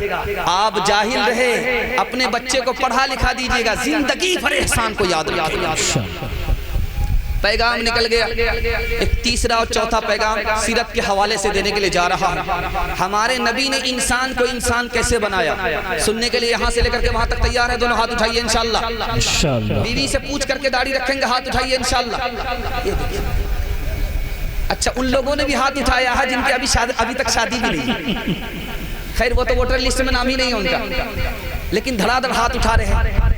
آپ جاہل رہے اپنے بچے کو پڑھا لکھا دیجئے گا، زندگی بھر احسان کو یاد رکھے گا۔ پیغام نکل گیا۔ ایک تیسرا اور چوتھا پیغام سیرت کے حوالے سے دینے کے لیے جا رہا ہوں۔ ہمارے نبی نے انسان کو انسان کیسے بنایا، سننے کے لیے یہاں سے لے کر کے وہاں تک تیار ہے؟ دونوں ہاتھ اٹھائیے انشاءاللہ۔ بیوی سے پوچھ کر کے داڑھی رکھیں گے، ہاتھ اٹھائیے انشاءاللہ۔ اچھا ان لوگوں نے بھی ہاتھ اٹھایا ہے جن کی ابھی تک شادی بھی نہیں، خیر وہ تو ووٹر لسٹ میں نام ہی نہیں ہے ان کا، لیکن دھڑا دھڑ ہاتھ اٹھا رہے ہیں۔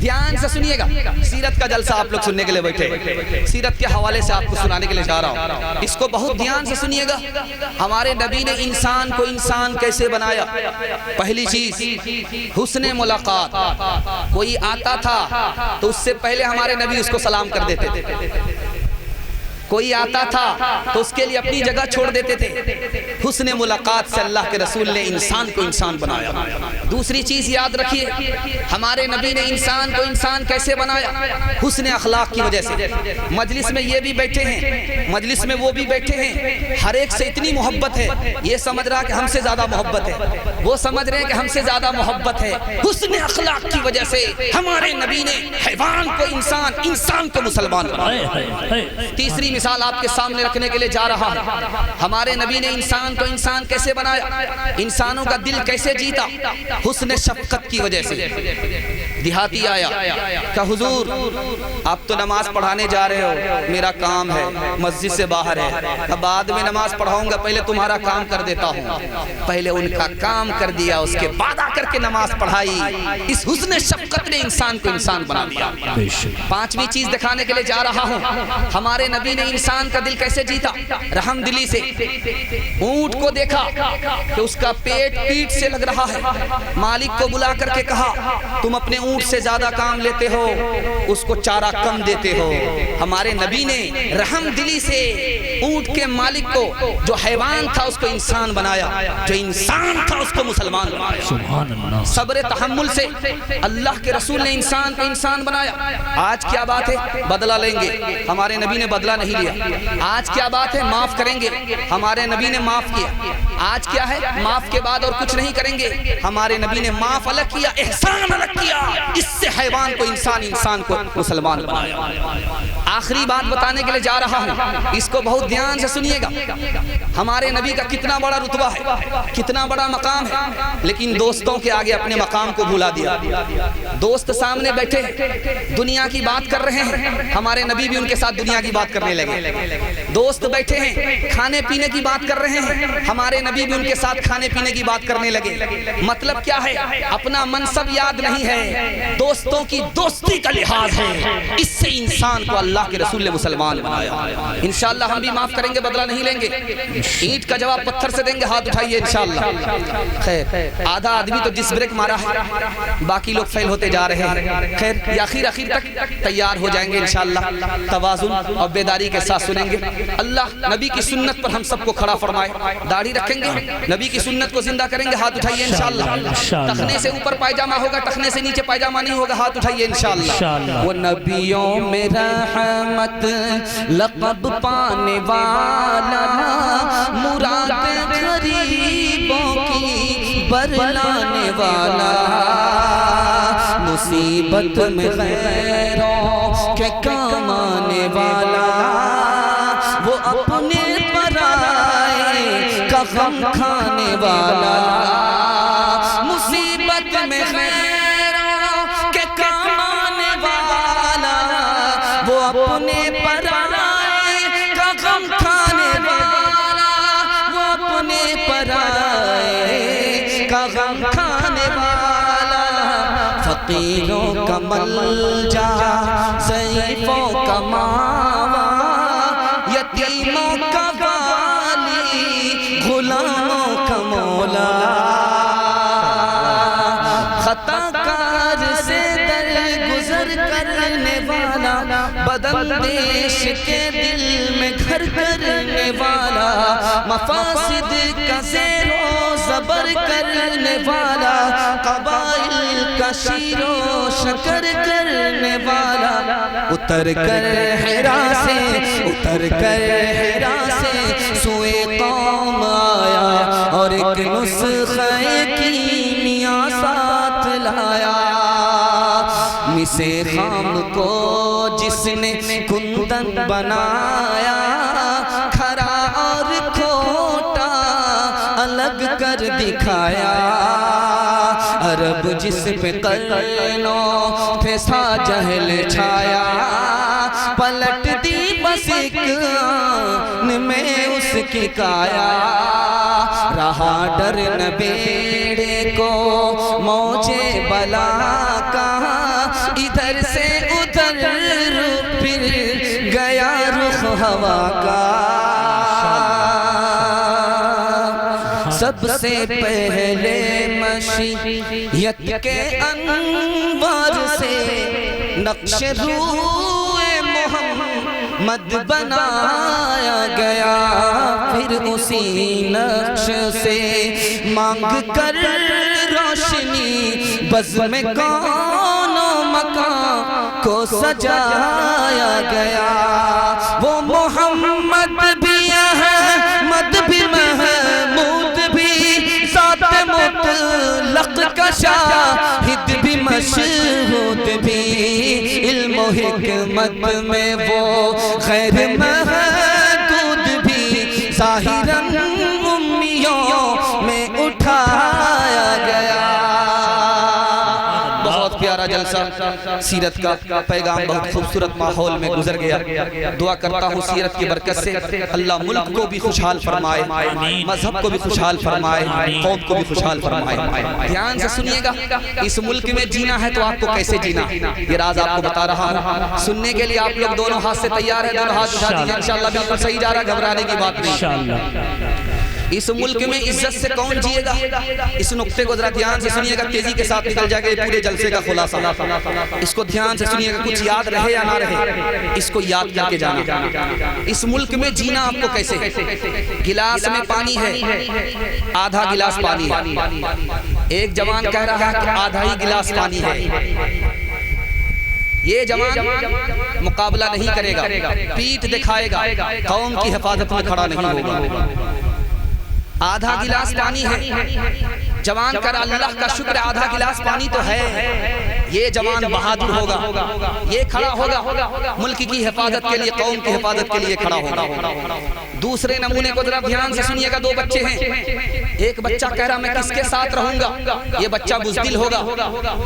دھیان سے سنیے گا، سیرت کا جلسہ آپ لوگ سننے کے لیے بیٹھے، سیرت کے حوالے سے آپ کو سنانے کے لیے جا رہا ہوں، اس کو بہت دھیان سے سنیے گا۔ ہمارے نبی نے انسان کو انسان کیسے بنایا؟ پہلی چیز حسن ملاقات، کوئی آتا تھا تو اس سے پہلے ہمارے نبی اس کو سلام کر دیتے تھے، کوئی آتا تھا تو اس کے لیے اپنی جگہ چھوڑ دیتے تھے۔ حسن ملاقات سے اللہ کے رسول نے انسان کو انسان بنایا۔ دوسری چیز یاد رکھیے، ہمارے نبی نے انسان کو انسان کیسے بنایا؟ حسن اخلاق کی وجہ سے۔ مجلس میں یہ بھی بیٹھے ہیں، مجلس میں وہ بھی بیٹھے ہیں، ہر ایک سے اتنی محبت ہے، یہ سمجھ رہا کہ ہم سے زیادہ محبت ہے، وہ سمجھ رہے ہیں کہ ہم سے زیادہ محبت ہے۔ حسن اخلاق کی وجہ سے ہمارے نبی نے حیوان کو انسان، انسان کو مسلمان بنایا۔ تیسری مثال آپ کے سامنے رکھنے کے لیے جا رہا ہوں، ہمارے نبی نے انسان کو انسان کیسے بنایا، انسانوں کا دل کیسے جیتا؟ حسن شفقت کی وجہ سے۔ دیہاتی آیا کہ حضور آپ تو نماز پڑھانے جا رہے ہو، میرا کام ہے، مسجد سے باہر ہے، بعد میں نماز پڑھاؤں گا، پہلے تمہارا کام کر دیتا ہوں۔ پہلے ان کا کام کر دیا، اس کے بعد آ کر کے نماز پڑھائی۔ اس حسن شفقت نے انسان کو انسان بنا دیا۔ پانچویں چیز دکھانے کے لیے جا رہا ہوں، ہمارے نبی نے انسان کا دل کیسے جیتا؟ رحم دلی سے۔ اونٹ کو دیکھا کہ اس کا پیٹ پیٹ سے لگ رہا ہے، مالک کو بلا کر کے کہا تم اپنے اونٹ سے زیادہ کام لیتے ہو، اس کو چارہ کم دیتے ہو۔ ہمارے نبی نے رحم دلی سے اونٹ کے مالک کو، جو حیوان تھا اس کو انسان بنایا، جو انسان تھا اس کو مسلمان بنایا۔ صبر تحمل سے اللہ کے رسول نے انسان کو انسان بنایا۔ آج کیا بات ہے؟ بدلہ لیں گے، ہمارے نبی نے بدلہ نہیں لیا۔ آج کیا بات ہے؟ معاف کریں گے، ہمارے نبی نے معاف کیا۔ آج کیا ہے؟ معاف کے بعد اور کچھ نہیں کریں گے، ہمارے نبی نے معاف الگ کیا، احسان الگ کیا۔ اس سے حیوان کو انسان، انسان کو مسلمان بنایا۔ آخری بات بتانے کے لیے جا رہا ہوں، اس کو بہت دھیان سے سنیے گا، ہمارے نبی کا کتنا بڑا رتبہ ہے، کتنا بڑا مقام ہے، لیکن دوستوں کے آگے اپنے مقام کو بھلا دیا۔ دوست سامنے بیٹھے دنیا کی بات کر رہے ہیں، ہمارے نبی بھی ان کے ساتھ دنیا کی بات کرنے لگے۔ دوست بیٹھے ہیں کھانے پینے کی بات کر رہے ہیں، ہمارے نبی بھی ان کے ساتھ کھانے پینے کی بات کرنے لگے۔ مطلب کیا ہے؟ اپنا منصب یاد نہیں ہے، دوستوں کی دوستی کا لحاظ ہے، اس سے انسان کو اللہ کے رسول نے مسلمان بنایا۔ انشاءاللہ ہم بھی معاف کریں گے، بدلہ نہیں لیں گے، اینٹ کا جواب پتھر سے دیں گے، ہاتھ اٹھائیے انشاءاللہ۔ خیر آدھا آدمی تو ڈس بریک مارا ہے، باقی لوگ فیل ہوتے جا رہے ہیں۔ خیر یہ اخیر تک تیار ہو جائیں گے انشاءاللہ، توازن اور بیداری کے ساتھ سنیں گے۔ اللہ نبی کی سنت پر ہم سب کو کھڑا فرمائے، داڑھی رکھیں گے، نبی کی سنت کو زندہ کریں گے، ہاتھ اٹھائیے انشاءاللہ۔ ٹخنے سے اوپر پائجامہ ہوگا، ٹخنے سے نیچے پائجامہ نہیں ہوگا، ہاتھ اٹھائیے انشاءاللہ۔ وہ نبیوں میں رحمت لقب پانے والا، مراد غریبوں کی برلانے والا، مصیبت میں غیروں کے کام آنے والا، وہ اپنے پرائے کا غم کھانے والا، مصیبت میں غیروں کے کام آنے والا، وہ اپنے پرائے کا غم کھانے والا، وہ اپنے پرائے کا غم کھانے والا، فقیروں کا ملجا، ضعیفوں کا ماوا، یتیموں کا والی، غلاموں کا مولا، خطا کار سے درگزر کرنے والا، بداندیش کے دل میں گھر کرنے والا، مفاسد کا زیر و زبر کرنے والا، قبائل کا شیر و شکر کرنے والا، اتر کر حرا سے سوئے قوم آیا، اور ایک نسخہ کیمیا ساتھ لایا، مسے خام کو جس نے کندن بنایا، کھرا اور کھوٹا الگ کر دکھایا، عرب جس پہ قرنوں تھے سا جہل چھایا، پلٹ دی بس ایک آن میں اس کی کایا، رہا ڈر نہ بیڑے کو موجے بلا کا، ادھر سے ادھر پھر گیا رخ ہوا کا، سب سے پہلے مشیت کے انوار سے نقش روئے محمد بنایا گیا، پھر اسی نقش سے مانگ کر روشنی بزم کون و مکان کو سجایا گیا، وہ محمد بھی احمد بھی محمود بھی، ذات مطلق کا شاہد بھی مشہود بھی، علم و حکمت میں وہ غیر محدود بھی، ظاہراً امیوں میں اٹھایا گیا۔ بہت پیارا جلسہ سیرت کا پیغام بہت خوبصورت ماحول میں گزر گیا۔ دعا کرتا ہوں سیرت کی برکت سے اللہ ملک کو بھی خوشحال فرمائے، مذہب کو بھی خوشحال فرمائے، قوم کو بھی خوشحال فرمائے۔ دھیان سے سنیے گا، اس ملک میں جینا ہے تو آپ کو کیسے جینا، یہ راز آپ کو بتا رہا ہوں، سننے کے لیے آپ لوگ دونوں ہاتھ سے تیار ہیں، دونوں ہاتھ اٹھا دیجئے، انشاءاللہ بالکل صحیح جا رہا، گھبرانے کی بات نہیں۔ اس ملک میں عزت سے کون جیے گا، اس نقطے کو ذرا دھیان سے سنیے گا، تیزی کے ساتھ نکل جائے گا پورے جلسے کا خلاصہ، اس کو دھیان سے سنیے گا، کچھ یاد رہے یا نہ رہے اس کو یاد کر کے جانا۔ اس ملک میں جینا آپ کو کیسے، گلاس میں پانی ہے، آدھا گلاس پانی ہے، ایک جوان کہہ رہا ہے کہ آدھا ہی گلاس پانی ہے، یہ جوان مقابلہ نہیں کرے گا، پیٹ دکھائے گا، قوم کی حفاظت میں کھڑا نہیں ہوگا۔ آدھا گلاس پانی ہے، جوان کر اللہ کا شکر، آدھا گلاس پانی تو ہے، یہ جوان بہادر ہوگا، یہ کھڑا ہوگا ملک کی حفاظت کے لیے، قوم کی حفاظت کے لیے کھڑا ہوگا۔ دوسرے نمونے کو ذرا دھیان سے سنیے گا، دو بچے ہیں، ایک بچہ کہہ رہا میں کس کے ساتھ رہوں گا، یہ بچہ بزدل ہوگا،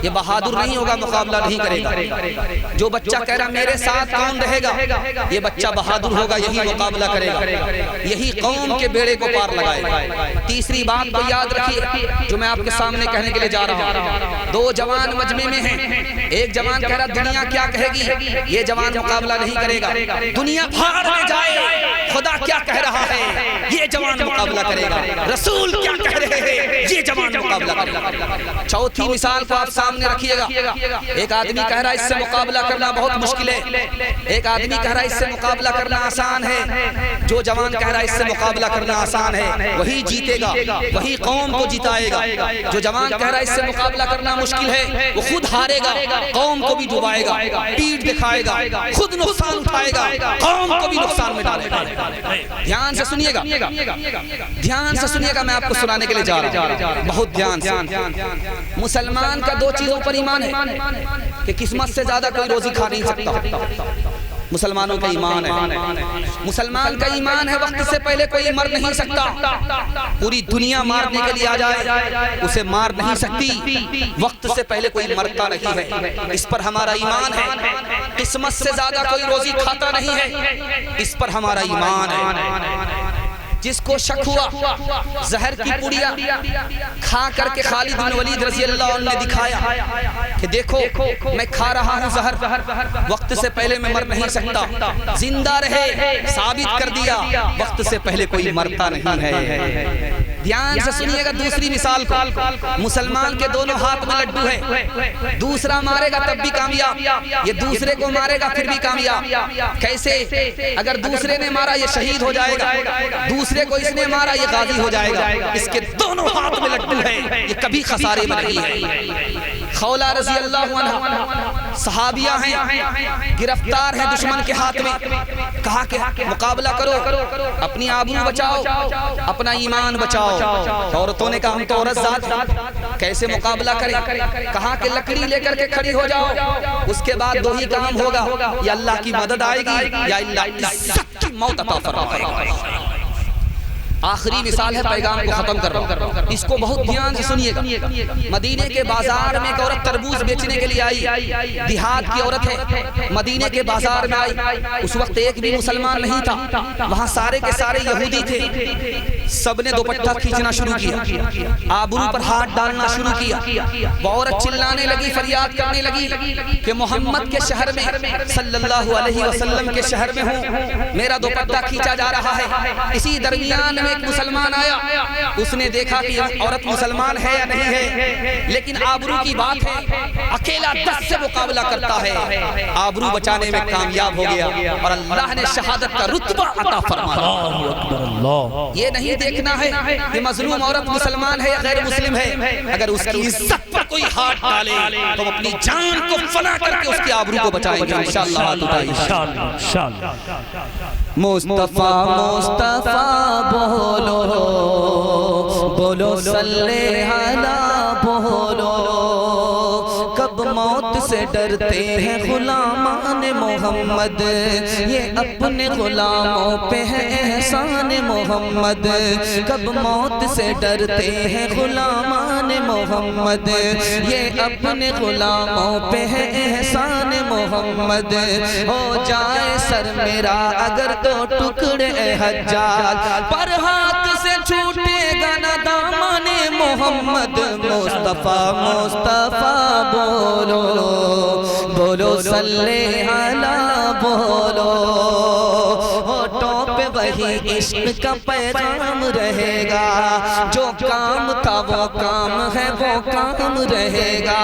یہ بہادر نہیں ہوگا، مقابلہ نہیں کرے گا۔ جو بچہ کہہ رہا میرے ساتھ کون رہے گا، یہ بچہ بہادر ہوگا، یہی مقابلہ کرے گا، یہی قوم کے بیڑے کو پار لگائے گا۔ تیسری بات کو یاد رکھیے جو میں آپ کے سامنے کہنے کے لیے جا رہا ہوں، دو جوان مجمع میں ہیں، ایک جوان کہہ رہا دنیا کیا کہے گی، یہ جوان مقابلہ نہیں کرے گا، دنیا بھاڑ میں جائے خدا کیا کہہ رہا ہے، یہ جوان مقابلہ کرے گا، رسول کیا کہہ رہے ہیں، یہ جوان مقابلہ کرے گا۔ چوتھی مثال کو آپ سامنے رکھیے گا، ایک آدمی کہہ رہا ہے اس سے مقابلہ کرنا بہت مشکل ہے، ایک آدمی کہہ رہا ہے اس سے مقابلہ کرنا آسان ہے۔ جو جوان کہہ رہا ہے اس سے مقابلہ کرنا آسان ہے وہی جیتے گا، وہی قوم کو جتائے گا۔ جو جوان کہہ رہا ہے اس سے مقابلہ کرنا مشکل ہے وہ خود ہارے گا، قوم کو بھی ڈوبائے گا، پیٹ دکھائے گا، خود نقصان اٹھائے گا، قوم کو بھی نقصان میں ڈالے گا۔ دھیان سے سنیے گا، دھیان سے سنیے گا، میں آپ کو سنانے کے لیے جا رہا ہوں، بہت دھیان سے۔ مسلمان کا دو چیزوں پر ایمان ہے کہ قسمت سے زیادہ کوئی روزی کھا نہیں سکتا، مسلمانوں کا ایمان ہے، مسلمان کا ایمان ہے وقت سے پہلے کوئی مر نہیں سکتا، پوری دنیا مارنے کے لیے آ جائے اسے مار نہیں سکتی، وقت سے پہلے کوئی مرتا نہیں ہے، اس پر ہمارا ایمان ہے۔ قسمت سے زیادہ کوئی روزی کھاتا نہیں ہے، اس پر ہمارا ایمان ہے۔ جس کو شک ہوا زہر کی پوڑیاں کھا کر کے خالد بن ولید رضی اللہ عنہ نے دکھایا کہ دیکھو میں کھا رہا ہوں زہر، وقت سے پہلے میں مر نہیں سکتا، زندہ رہے، ثابت کر دیا وقت سے پہلے کوئی مرتا نہیں ہے۔ دھیان سے سنیے گا دوسری مثال کو، مسلمان کے دونوں ہاتھ میں لڈو ہے، دوسرا مارے گا تب بھی کامیاب، یہ دوسرے کو مارے گا پھر بھی کامیاب۔ کیسے؟ اگر دوسرے نے مارا یہ شہید ہو جائے گا، دوسرے کو اس نے مارا یہ غازی ہو جائے گا، اس کے دونوں ہاتھ میں لڈو ہے، یہ کبھی خسارے میں نہیں ہے۔ خولہ رضی اللہ عنہ صحابیہ ہیں، گرفتار ہیں دشمن کے ہاتھ میں، کہا کہ مقابلہ کرو، اپنی آبرو بچاؤ، اپنا ایمان بچاؤ۔ عورتوں نے کہا ہم تو عورت ذات کیسے مقابلہ کریں، کہا کہ لکڑی لے کر کے کھڑی ہو جاؤ، اس کے بعد دو ہی کام ہوگا، یا اللہ کی مدد آئے گی یا اللہ عزت کی موت عطا فرمائے گا۔ آخری مثال ہے، پیغام کو ختم کر رہا ہوں، اس کو بہت دھیان سے سنیے گا۔ مدینے کے بازار میں ایک عورت تربوز بیچنے کے لیے آئی، دیہات کی عورت ہے، مدینے کے بازار میں آئی، اس وقت ایک بھی مسلمان نہیں تھا، وہاں سارے کے سارے یہودی تھے، سب نے دوپٹہ کھینچنا شروع کیا، آبرو پر ہاتھ ڈالنا شروع کیا، وہ عورت چلانے لگی، فریاد کرنے لگی کہ محمد کے شہر میں صلی اللہ علیہ وسلم کے شہر میں ہوں، میرا دوپٹہ کھینچا جا رہا ہے۔ اسی درمیان میں ایک مسلمان آیا، اس نے دیکھا کہ عورت مسلمان ہے یا نہیں ہے، لیکن آبرو کی بات ہے، اکیلا 10 سے مقابلہ کرتا ہے، آبرو بچانے میں کامیاب ہو گیا اور اللہ نے شہادت کا رتبہ عطا فرمایا۔ یہ نہیں دیکھنا ہے کہ مظلوم عورت مسلمان ہے یا غیر مسلم ہے، اگر اس کی عزت پر کوئی ہاتھ ڈالے تو اپنی جان کو فنا کر کے اس کی آبرو کو بچائیں گے انشاءاللہ۔ مصطفیٰ مصطفیٰ بولو بولو صلی علی بولو، کب موت سے ڈرتے ہیں غلامان محمد، یہ اپنے غلاموں پہ ہے احسان محمد، کب موت سے ڈرتے ہیں غلامان محمد، یہ اپنے غلاموں پہ ہے احسان محمد، ہو جائے سر میرا اگر تو ٹکڑے حجاج، پر ہاتھ سے چھوٹے گا نہ دامن محمد، مصطفیٰ مصطفیٰ بولو بولو صلی علی بولو، ہوٹوں پہ وہی عشق کا پیغام رہے گا، جو کام تھا وہ کام ہے وہ کام رہے گا،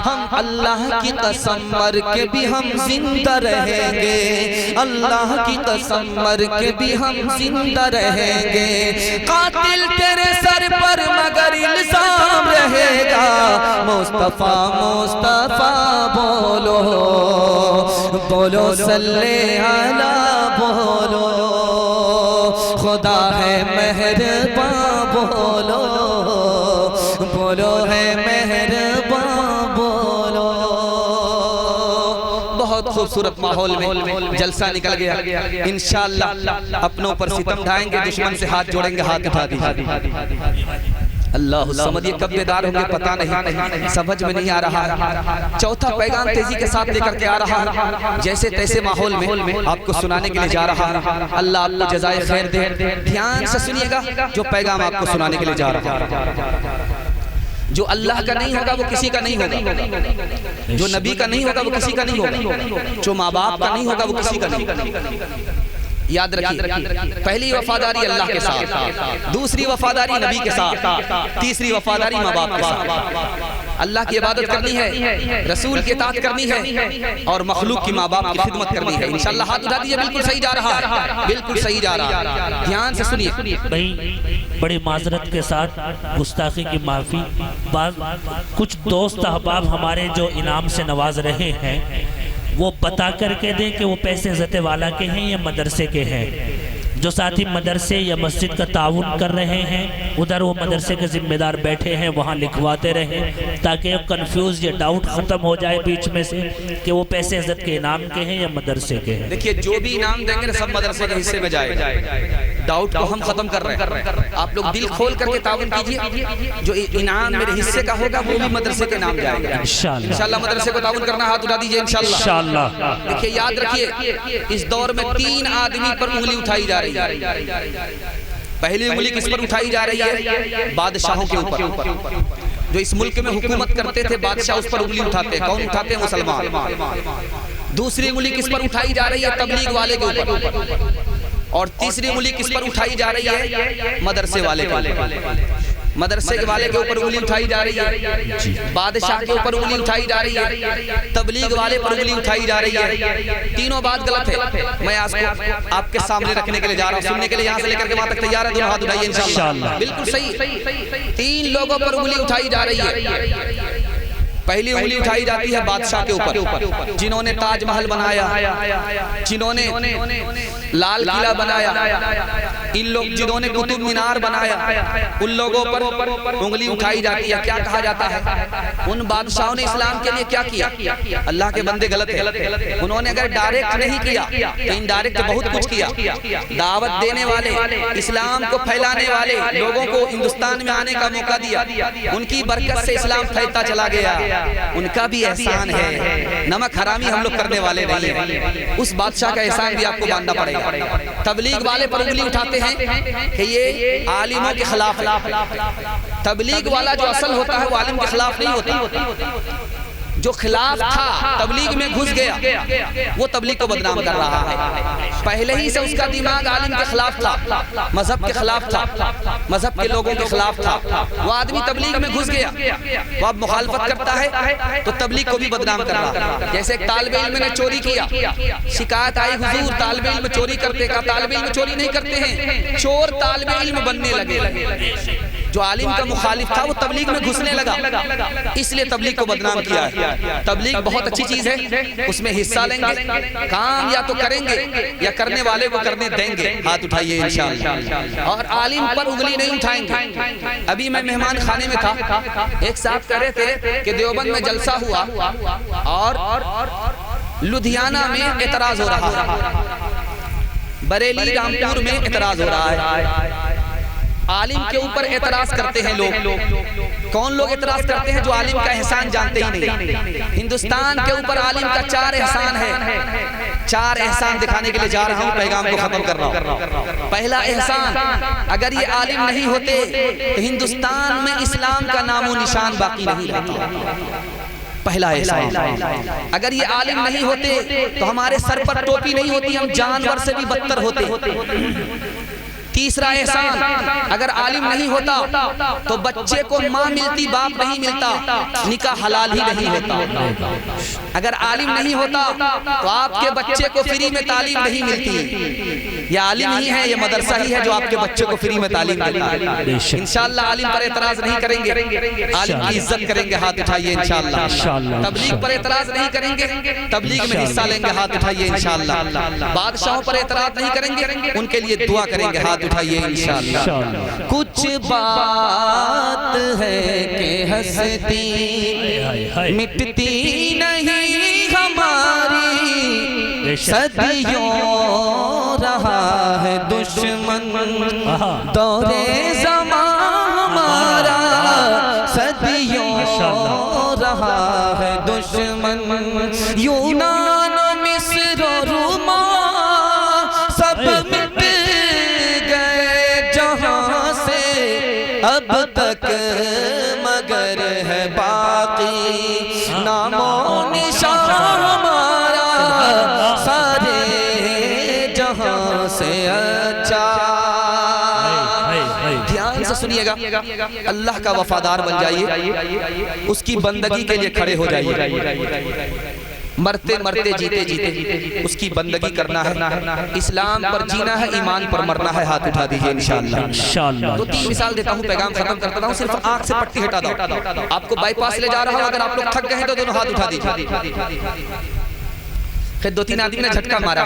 ہم اللہ کی قسم مر کے بھی ہم زندہ رہیں گے، اللہ کی قسم مر کے بھی ہم زندہ رہیں گے، قاتل تیرے سر پر مگر الزام رہے گا، مصطفیٰ مصطفیٰ بولو بولو صلی علی بولو، خدا ہے مہرباں بولو بولو ہے مہرباں بولو۔ بہت خوبصورت ماحول میں جلسہ نکل گیا. انشاءاللہ اپنوں پر ستم ڈھائیں گے, دشمن سے ہاتھ جوڑیں گے, ہاتھ اٹھا دیجئے. اللہ سمجھ, یہ کب بیدار ہوں گے پتہ نہیں, سمجھ میں نہیں آ رہا. چوتھا پیغام تیزی کے ساتھ لے کر کے آ رہا, جیسے تیسے ماحول میں آپ کو سنانے کے لیے جا رہا. اللہ آپ کو جزائے خیر دے. دھیان سے سنیے گا جو پیغام آپ کو سنانے کے لیے جا رہا. جو اللہ کا نہیں ہوگا وہ کسی کا نہیں ہوگا, جو نبی کا نہیں ہوگا وہ کسی کا نہیں ہوگا, جو ماں باپ کا نہیں ہوگا وہ کسی کا نہیں ہوگا. یاد رکھیے, پہلی وفاداری اللہ کے ساتھ, دوسری وفاداری نبی کے ساتھ, تیسری وفاداری ماں باپ کے ساتھ. اللہ کی عبادت کرنی ہے, رسول کی اطاعت کرنی ہے, اور مخلوق کی ماں باپ کی خدمت کرنی ہے. انشاءاللہ ہاتھ اٹھا دیجئے, بالکل صحیح جا رہا ہے, بالکل صحیح جا رہا ہے. دھیان سے سنیے
بھائی, بڑی معذرت کے ساتھ گستاخی کی معافی. کچھ دوست احباب ہمارے جو انعام سے نواز رہے ہیں وہ بتا کر کے دیں کہ وہ پیسے عزت والا کے ہیں یا مدرسے کے ہیں. جو ساتھی مدرسے یا مسجد کا تعاون کر رہے ہیں, ادھر وہ مدرسے کے ذمہ دار بیٹھے ہیں, وہاں لکھواتے رہیں تاکہ کنفیوز یا ڈاؤٹ ختم ہو جائے بیچ میں سے کہ وہ پیسے عزت کے انعام کے ہیں یا مدرسے کے ہیں.
دیکھیے, جو بھی انعام دیں گے سب مدرسے کے حصے میں جائے. ڈاؤٹ کو ہم ختم کر رہے ہیں. آپ لوگ دل کھول کر کے تعاون کیجئے, جو انعام میرے حصے کا ہوگا وہ بھی مدرسے کے نام جائے گا. انشاءاللہ مدرسے کو تعاون کرنا, ہاتھ اٹھا دیجئے انشاءاللہ. دیکھیے, یاد رکھیے, اس دور میں 3 آدمی پر انگلی اٹھائی جا رہی ہے. پہلی انگلی کس پر اٹھائی جا رہی ہے؟ بادشاہوں کے اوپر. جو اس ملک میں حکومت کرتے تھے بادشاہ اس پر انگلی اٹھاتے ہیں. کون اٹھاتے ہیں؟ مسلمان. دوسری انگلی کس پر اٹھائی جا رہی ہے؟ تبلیغ والے کے اوپر. اور تیسری انگلی کس پر اٹھائی جا رہی ہے؟ مدرسے والے کے اوپر. مدرسے والے کے اوپر انگلی اٹھائی جا رہی ہے, بادشاہ کے اوپر انگلی اٹھائی جا رہی ہے, تبلیغ والے پر انگلی اٹھائی جا رہی ہے. تینوں بات غلط ہے. میں آپ کے سامنے رکھنے کے لیے جا رہا ہوں, سننے کے لیے یہاں سے لے کر کے وہاں تک تیار ہے. دونوں ہاتھ اٹھائیے انشاءاللہ. بالکل صحیح. 3 لوگوں پر انگلی اٹھائی جا رہی ہے. پہلی انگلی اٹھائی جاتی ہے بادشاہ کے اوپر, جنہوں نے تاج محل بنایا, جنہوں نے لال قلعہ بنایا, جنہوں نے قطب مینار بنایا, ان لوگوں پر انگلی اٹھائی جاتی ہے. کیا کہا جاتا ہے؟ ان بادشاہوں نے اسلام کے لیے کیا کیا؟ اللہ کے بندے غلط ہے. انہوں نے اگر ڈائریکٹ نہیں کیا تو انڈائریکٹ بہت کچھ کیا. دعوت دینے والے, اسلام کو پھیلانے والے لوگوں کو ہندوستان میں آنے کا موقع دیا. ان کی برکت سے اسلام پھیلتا چلا گیا. ان کا بھی احسان ہے. نمک حرامی ہم لوگ کرنے والے نہیں ہیں. اس بادشاہ کا احسان بھی آپ کو ماننا پڑے گا. تبلیغ والے پر انگلی اٹھاتے ہیں کہ یہ عالموں کے خلاف ہے. تبلیغ والا جو اصل ہوتا ہے وہ عالم کے خلاف نہیں ہوتا. جو خلاف تھا تبلیغ میں گھس گیا وہ تبلیغ کو بدنام کر رہا ہے. پہلے ہی سے اس کا دماغ عالم کے خلاف تھا, مذہب کے خلاف تھا, مذہب کے لوگوں کے خلاف تھا. وہ آدمی تبلیغ میں گھس گیا, وہ اب مخالفت کرتا ہے تو تبلیغ کو بھی بدنام کر رہا ہے. جیسے ایک طالب علم نے چوری کیا, شکایت آئی حضور طالب علم چوری کرتے. کہا طالب علم چوری نہیں کرتے ہیں, چور طالب علم بننے لگے. جو عالم کا مخالف تھا وہ تبلیغ میں گھسنے لگا, اس لیے تبلیغ کو بدنام کیا ہے. تبلیغ بہت اچھی چیز ہے, اس میں حصہ لیں گے, کام یا تو کریں گے یا کرنے والے کو کرنے دیں گے. ہاتھ اٹھائیے انشاءاللہ. اور عالم پر انگلی نہیں اٹھائیں گے. ابھی میں مہمان خانے میں تھا, ایک صاحب کہہ رہے تھے کہ دیوبند میں جلسہ ہوا اور لدھیانہ میں اعتراض ہو رہا ہے, بریلی رامپور میں اعتراض ہو رہا ہے. عالم کے اوپر اعتراض کرتے ہیں لوگ. کون لوگ اعتراض کرتے ہیں؟ جو عالم کا احسان جانتے ہی نہیں. ہندوستان کے اوپر عالم کا 4 احسان ہے. 4 احسان دکھانے کے لیے جا رہا ہوں, پیغام کو ختم کر رہا ہوں. پہلا احسان, اگر یہ عالم نہیں ہوتے تو ہندوستان میں اسلام کا نام و نشان باقی نہیں رہتا. پہلا احسان, اگر یہ عالم نہیں ہوتے تو ہمارے سر پر ٹوپی نہیں ہوتی, ہم جانور سے بھی بدتر ہوتے. تیسرا احسان, اگر عالم نہیں ہوتا تو بچے کو ماں ملتی, باپ نہیں ملتا, نکاح حلال ہی نہیں ہوتا. اگر عالم نہیں ہوتا تو آپ کے بچے کو فری میں تعلیم نہیں ملتی. یہ عالم ہی ہے, یہ مدرسہ ہی ہے جو آپ کے بچے کو فری میں تعلیم دیتا ہے. انشاءاللہ عالم پر اعتراض نہیں کریں گے, عالم کی عزت کریں گے. ہاتھ اٹھائیے انشاءاللہ. تبلیغ پر اعتراض نہیں کریں گے, تبلیغ میں حصہ لیں گے. ہاتھ اٹھائیے انشاءاللہ. بادشاہوں پر اعتراض نہیں کریں گے, ان کے لیے دعا کریں گے. ہاتھ اٹھائیے انشاءاللہ. کچھ بات ہے کہ ہستی مٹتی نہیں ہماری,
صدیوں رہا ہے دشمن دورے زمان ہمارا، صدیوں رہا ہے دشمن، یونان مصر و روما سب مٹ گئے جہاں سے، اب تک مگر ہے باقی نام و نشان ہمارا، سارے جہاں سے اچھا۔ دھیان سے سنیے گا، اللہ کا وفادار بن جائیے، اس کی بندگی کے لیے کھڑے ہو جائیے، مرتے مرتے جیتے جیتے اس کی بندگی کرنا ہے، اسلام پر جینا ہے، ایمان پر مرنا ہے۔ ہاتھ اٹھا دیجئے انشاءاللہ۔ تو تین مثال دیتا ہوں، پیغام ختم کرتا ہوں، صرف آنکھ سے پٹی ہٹا دو۔ آپ کو بائی پاس لے جا رہا ہوں، اگر آپ لوگ تھک گئے ہیں تو دونوں ہاتھ اٹھا دیجئے۔ پھر دو تین آدمی نے جھٹکا مارا،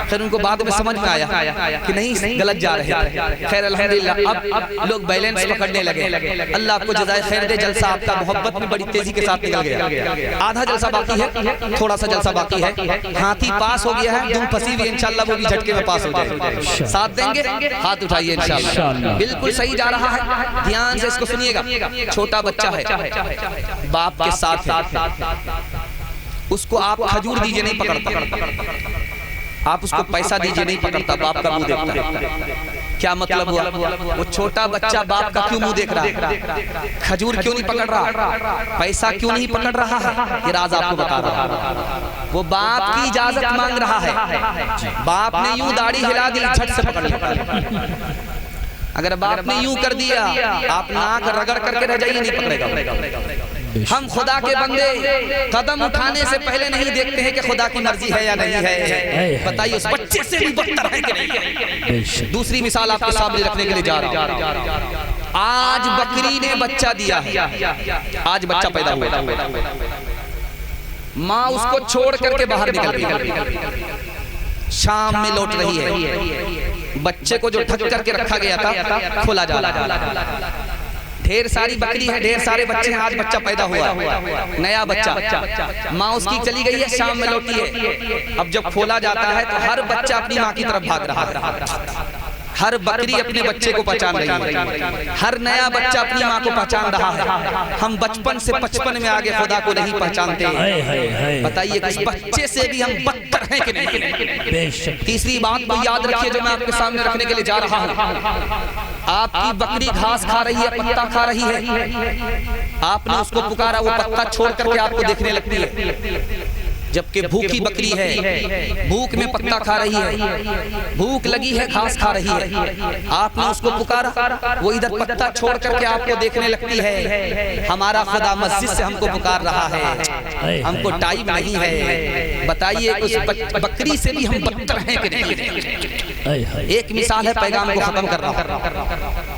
پھر ان کو بعد میں سمجھ میں آیا کہ نہیں غلط جا رہے ہیں۔ خیر الحمدللہ اب لوگ بیلنس پکڑنے لگے۔ اللہ آپ کو جزائے خیر دے، جلسہ آپ کا محبت میں بڑی تیزی کے ساتھ نکل گیا۔ آدھا جلسہ باقی ہے، تھوڑا سا جلسہ باقی ہے، ہاتھی پاس ہو گیا ہے، دم پھنسی ہوئی، انشاءاللہ وہ بھی جھٹکے میں پاس ہو جائے۔ ساتھ دیں گے؟ ہاتھ اٹھائیے انشاءاللہ۔ بالکل صحیح جا رہا ہے، دھیان سے اس کو سنیے گا۔ چھوٹا بچہ ہے، باپ کے ساتھ ہے، اس کو آپ کھجور دیجئے نہیں پکڑتا، آپ اس کو پیسہ دیجئے نہیں پکڑتا، باپ کا منہ دیکھتا ہے۔ کیا مطلب ہوا؟ وہ چھوٹا بچہ باپ کا کیوں منہ دیکھ رہا ہے؟ کھجور کیوں نہیں پکڑ رہا؟ پیسہ کیوں نہیں پکڑ رہا ہے؟ یہ راز آپ کو بتا رہا ہے۔ وہ باپ کی اجازت مانگ رہا ہے۔ باپ نے یوں داڑھی ہلا دی، جھٹ سے پکڑ لیا۔ اگر باپ نے یوں کر دیا، آپ ناک رگڑ کر کے رہ جائیے، نہیں پکڑے گا۔ ہم خدا کے بندے قدم اٹھانے سے پہلے نہیں دیکھتے ہیں کہ خدا کی مرضی ہے یا نہیں ہے۔ بتائیے اس بچے سے بھی بدتر ہے کہ نہیں؟ دوسری مثال آپ کے سامنے رکھنے کے لیے جا رہا ہوں۔ آج بکری نے بچہ دیا ہے، آج بچہ پیدا ہوا، ماں اس کو چھوڑ کر کے باہر نکل گئی، شام میں لوٹ رہی ہے، بچے کو جو ڈھک کر کے رکھا گیا تھا کھولا جا رہا ہے۔ ڈھیر ساری بکری ہے، ڈھیر سارے بچے ہیں، آج بچہ پیدا ہوا، نیا بچہ، ماں اس کی چلی گئی ہے، شام میں لوٹی ہے۔ اب جب کھولا جاتا ہے تو ہر بچہ اپنی ماں کی طرف بھاگ رہا ہے، ہر بکری اپنے بچے کو پہچان رہی ہے، ہر نیا بچہ اپنی ماں کو پہچان رہا ہے۔ ہم بچپن سے 55 میں آگے خدا کو نہیں پہچانتے۔ بتائیے اس بچے سے بھی ہم بدتر ہیں کہ نہیں؟ تیسری بات کو یاد رکھیے جو میں آپ کے سامنے رکھنے کے لیے جا رہا ہوں۔ آپ کی بکری گھاس کھا رہی ہے، پتا کھا رہی ہے، آپ نے اس کو پکارا، وہ پتا چھوڑ کر کے آپ کو دیکھنے لگتی ہے۔ جبکہ بھوکی بکری ہے، بھوک میں پتا کھا رہی ہے، بھوک لگی ہے، گھاس کھا رہی ہے، آپ نے اس کو پکارا، وہ ادھر پتا چھوڑ کر کے آپ کو دیکھنے لگتی ہے۔ ہمارا خدا مسجد سے ہم کو پکار رہا ہے، ہم کو ٹائم نہیں ہے۔ بتائیے اس بکری سے بھی ہم بدتر ہیں کہ نہیں؟ ایک مثال ہے، پیغام کو ختم کر رہا ہوں۔